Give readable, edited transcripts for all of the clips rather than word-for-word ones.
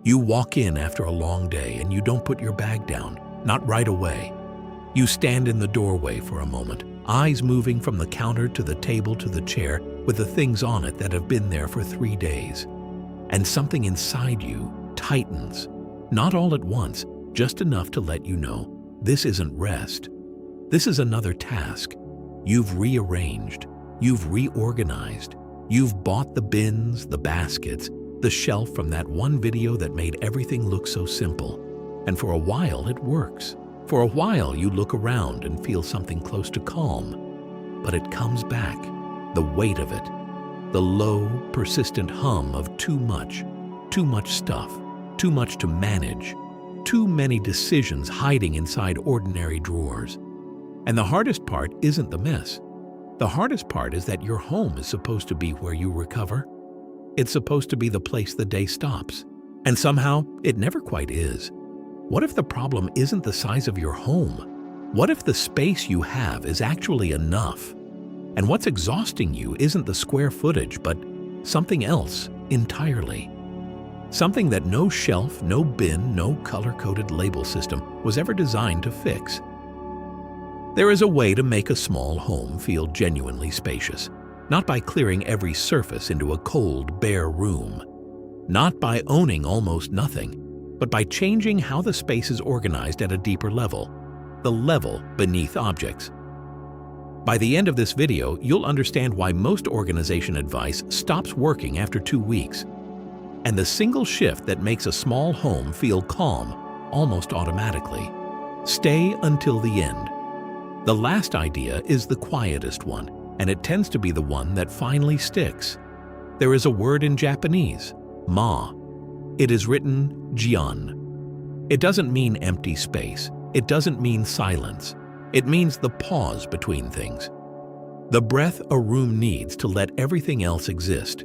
You walk in after a long day and you don't put your bag down, not right away. You stand in the doorway for a moment, eyes moving from the counter to the table to the chair with the things on it that have been there for 3 days. And something inside you tightens, not all at once, just enough to let you know this isn't rest. This is another task. You've rearranged, you've reorganized, you've bought the bins, the baskets, the shelf from that one video that made everything look so simple. And for a while it works. For a while you look around and feel something close to calm. But it comes back, the weight of it, the low, persistent hum of too much stuff, too much to manage, too many decisions hiding inside ordinary drawers. And the hardest part isn't the mess. The hardest part is that your home is supposed to be where you recover. It's supposed to be the place the day stops. And somehow, it never quite is. What if the problem isn't the size of your home? What if the space you have is actually enough? And what's exhausting you isn't the square footage, but something else entirely. Something that no shelf, no bin, no color-coded label system was ever designed to fix. There is a way to make a small home feel genuinely spacious, not by clearing every surface into a cold, bare room, not by owning almost nothing, but by changing how the space is organized at a deeper level, the level beneath objects. By the end of this video, you'll understand why most organization advice stops working after 2 weeks, and the single shift that makes a small home feel calm almost automatically. Stay until the end. The last idea is the quietest one, and it tends to be the one that finally sticks. There is a word in Japanese, ma. It is written jian. It doesn't mean empty space. It doesn't mean silence. It means the pause between things. The breath a room needs to let everything else exist.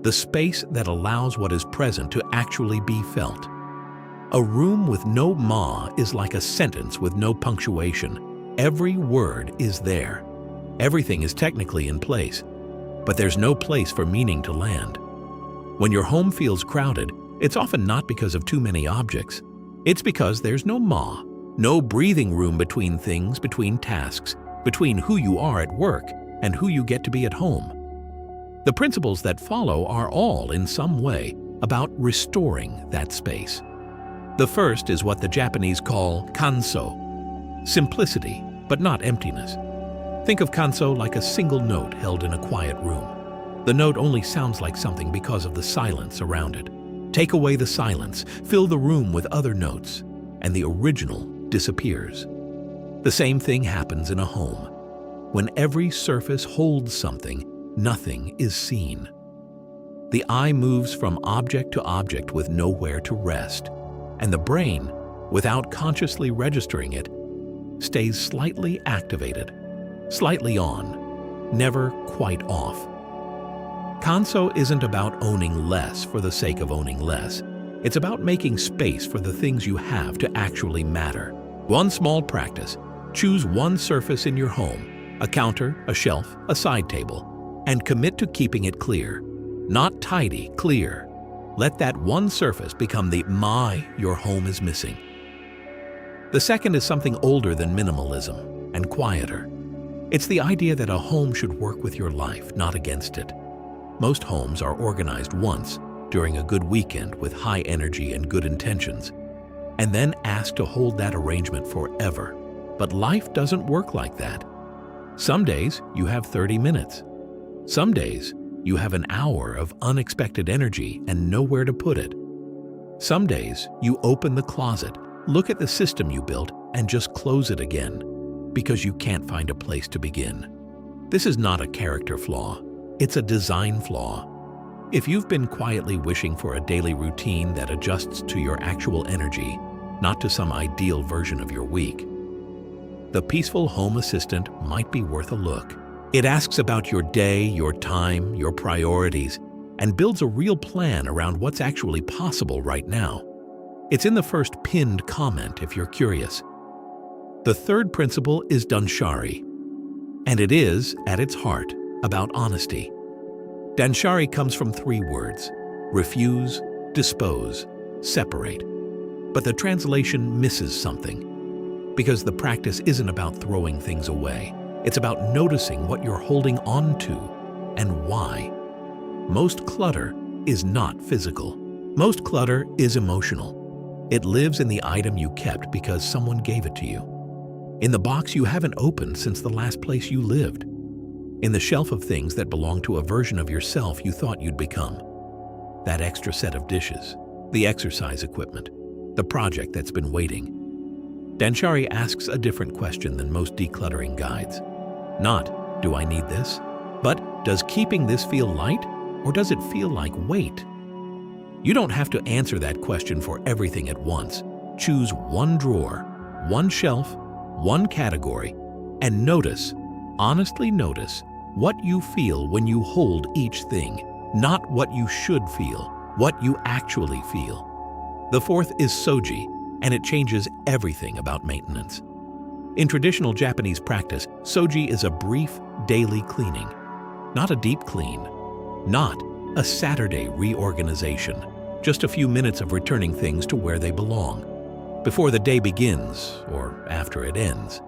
The space that allows what is present to actually be felt. A room with no ma is like a sentence with no punctuation. Every word is there. Everything is technically in place, but there's no place for meaning to land. When your home feels crowded, it's often not because of too many objects. It's because there's no ma, no breathing room between things, between tasks, between who you are at work and who you get to be at home. The principles that follow are all, in some way, about restoring that space. The first is what the Japanese call kanso, simplicity, but not emptiness. Think of kanso like a single note held in a quiet room. The note only sounds like something because of the silence around it. Take away the silence, fill the room with other notes, and the original disappears. The same thing happens in a home. When every surface holds something, nothing is seen. The eye moves from object to object with nowhere to rest, and the brain, without consciously registering it, stays slightly activated, slightly on, never quite off. Kanso isn't about owning less for the sake of owning less. It's about making space for the things you have to actually matter. One small practice: choose one surface in your home, a counter, a shelf, a side table, and commit to keeping it clear. Not tidy, clear. Let that one surface become the "my" your home is missing. The second is something older than minimalism and quieter. It's the idea that a home should work with your life, not against it. Most homes are organized once, during a good weekend with high energy and good intentions, and then asked to hold that arrangement forever. But life doesn't work like that. Some days you have 30 minutes. Some days you have an hour of unexpected energy and nowhere to put it. Some days you open the closet, look at the system you built, and just close it again because you can't find a place to begin. This is not a character flaw. It's a design flaw. If you've been quietly wishing for a daily routine that adjusts to your actual energy, not to some ideal version of your week, the Peaceful Home Assistant might be worth a look. It asks about your day, your time, your priorities, and builds a real plan around what's actually possible right now. It's in the first pinned comment if you're curious. The third principle is Danshari, and it is, at its heart, about honesty. Danshari comes from 3 words: refuse, dispose, separate. But the translation misses something, because the practice isn't about throwing things away. It's about noticing what you're holding on to and why. Most clutter is not physical. Most clutter is emotional. It lives in the item you kept because someone gave it to you, in the box you haven't opened since the last place you lived, in the shelf of things that belong to a version of yourself you thought you'd become. That extra set of dishes, the exercise equipment, the project that's been waiting. Dhanchari asks a different question than most decluttering guides. Not, do I need this? But, does keeping this feel light, or does it feel like weight? You don't have to answer that question for everything at once. Choose one drawer, one shelf, one category, and notice, honestly notice, what you feel when you hold each thing, not what you should feel, what you actually feel. The fourth is soji, and it changes everything about maintenance. In traditional Japanese practice, soji is a brief, daily cleaning, not a deep clean, not a Saturday reorganization, just a few minutes of returning things to where they belong, before the day begins or after it ends.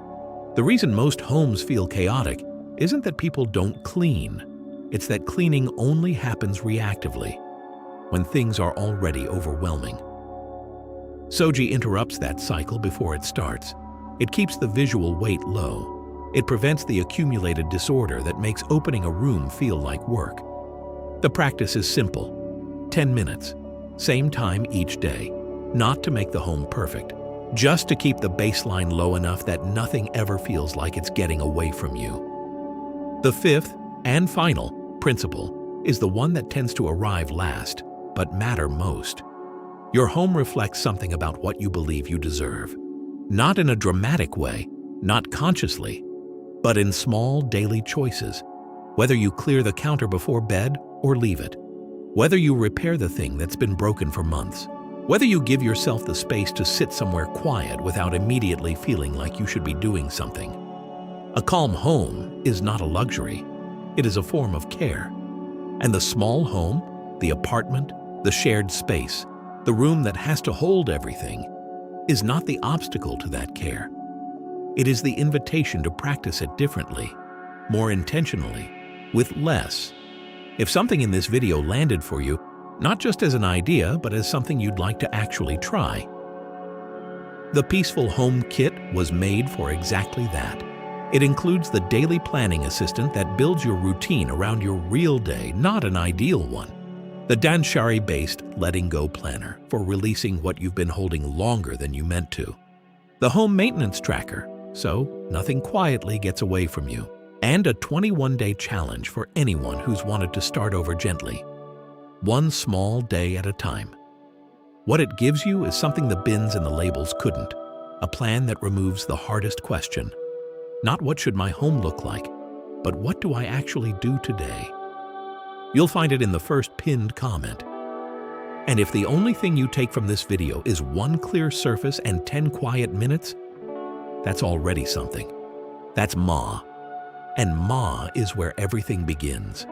The reason most homes feel chaotic isn't that people don't clean, it's that cleaning only happens reactively, when things are already overwhelming. Soji interrupts that cycle before it starts. It keeps the visual weight low. It prevents the accumulated disorder that makes opening a room feel like work. The practice is simple: 10 minutes, same time each day, not to make the home perfect, just to keep the baseline low enough that nothing ever feels like it's getting away from you. The fifth and final principle is the one that tends to arrive last, but matter most. Your home reflects something about what you believe you deserve. Not in a dramatic way, not consciously, but in small daily choices. Whether you clear the counter before bed or leave it. Whether you repair the thing that's been broken for months. Whether you give yourself the space to sit somewhere quiet without immediately feeling like you should be doing something. A calm home is not a luxury. It is a form of care. And the small home, the apartment, the shared space, the room that has to hold everything, is not the obstacle to that care. It is the invitation to practice it differently, more intentionally, with less. If something in this video landed for you, not just as an idea, but as something you'd like to actually try, the Peaceful Home Kit was made for exactly that. It includes the daily planning assistant that builds your routine around your real day, not an ideal one. The Dhanchari-based Letting Go Planner for releasing what you've been holding longer than you meant to. The Home Maintenance Tracker, so nothing quietly gets away from you. And a 21-day challenge for anyone who's wanted to start over gently. One small day at a time. What it gives you is something the bins and the labels couldn't. A plan that removes the hardest question. Not what should my home look like, but what do I actually do today? You'll find it in the first pinned comment. And if the only thing you take from this video is one clear surface and 10 quiet minutes, that's already something. That's Ma. And Ma is where everything begins.